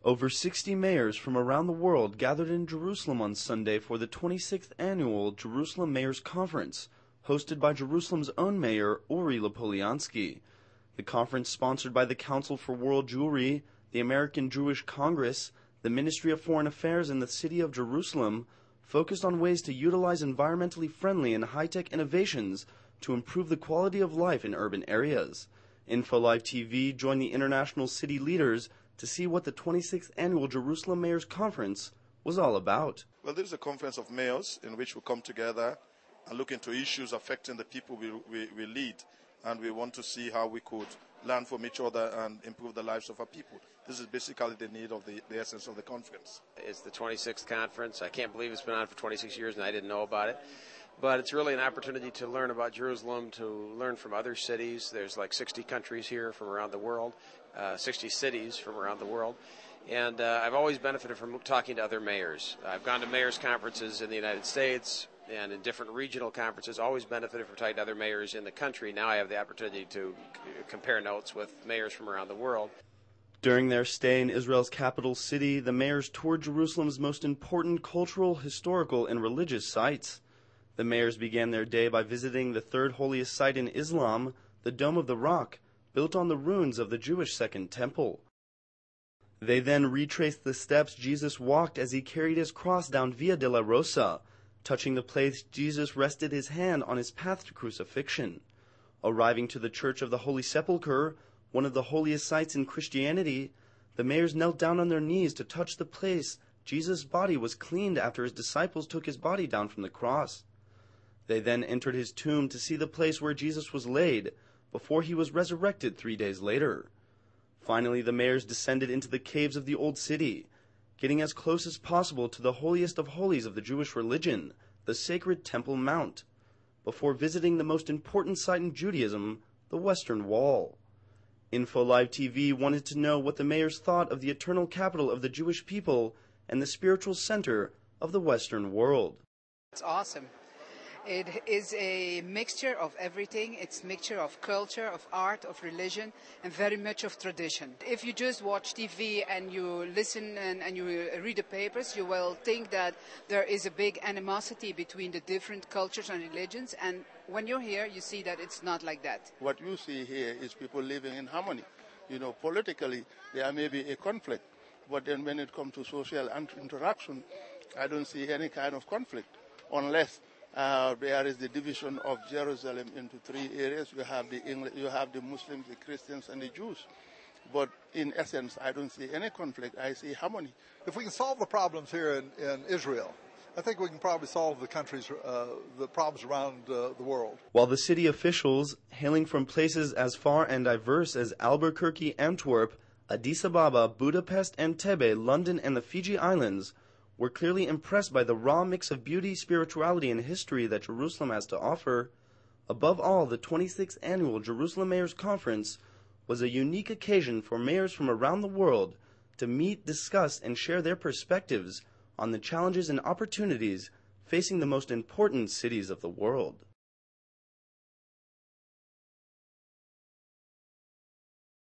Over 60 mayors from around the world gathered in Jerusalem on Sunday for the 26th annual Jerusalem Mayors Conference, hosted by Jerusalem's own Mayor Uri Lupolianski. The conference, sponsored by the Council for World Jewry, the American Jewish Congress, the Ministry of Foreign Affairs, and the City of Jerusalem, focused on ways to utilize environmentally friendly and high-tech innovations to improve the quality of life in urban areas. InfoLive TV joined the international city leaders to see what the 26th Annual Jerusalem Mayors Conference was all about. Well, this is a conference of mayors in which we come together and look into issues affecting the people we lead. And we want to see how we could learn from each other and improve the lives of our people. This is basically the need of the essence of the conference. It's the 26th conference. I can't believe it's been on for 26 years and I didn't know about it. But it's really an opportunity to learn about Jerusalem, to learn from other cities. There's like 60 countries here from around the world, 60 cities from around the world. And I've always benefited from talking to other mayors. I've gone to mayors' conferences in the United States and in different regional conferences, always benefited from talking to other mayors in the country. Now I have the opportunity to compare notes with mayors from around the world. During their stay in Israel's capital city, the mayors toured Jerusalem's most important cultural, historical, and religious sites. The mayors began their day by visiting the third holiest site in Islam, the Dome of the Rock, built on the ruins of the Jewish Second Temple. They then retraced the steps Jesus walked as he carried his cross down Via Dolorosa, touching the place Jesus rested his hand on his path to crucifixion. Arriving to the Church of the Holy Sepulchre, one of the holiest sites in Christianity, the mayors knelt down on their knees to touch the place Jesus' body was cleaned after his disciples took his body down from the cross. They then entered his tomb to see the place where Jesus was laid, before he was resurrected 3 days later. Finally, the mayors descended into the caves of the Old City, getting as close as possible to the holiest of holies of the Jewish religion, the sacred Temple Mount, before visiting the most important site in Judaism, the Western Wall. InfoLive TV wanted to know what the mayors thought of the eternal capital of the Jewish people and the spiritual center of the Western world. It's awesome. It is a mixture of everything. It's a mixture of culture, of art, of religion, and very much of tradition. If you just watch TV and you listen and you read the papers, you will think that there is a big animosity between the different cultures and religions. And when you're here, you see that it's not like that. What you see here is people living in harmony. You know, politically, there may be a conflict. But then when it comes to social interaction, I don't see any kind of conflict unless there is the division of Jerusalem into 3 areas. You have the Muslims, the Christians, and the Jews. But in essence, I don't see any conflict. I see harmony. If we can solve the problems here in Israel, I think we can probably solve the problems around the world. While the city officials, hailing from places as far and diverse as Albuquerque, Antwerp, Addis Ababa, Budapest, Entebbe, London, and the Fiji Islands, were clearly impressed by the raw mix of beauty, spirituality, and history that Jerusalem has to offer, above all, the 26th Annual Jerusalem Mayors Conference was a unique occasion for mayors from around the world to meet, discuss, and share their perspectives on the challenges and opportunities facing the most important cities of the world.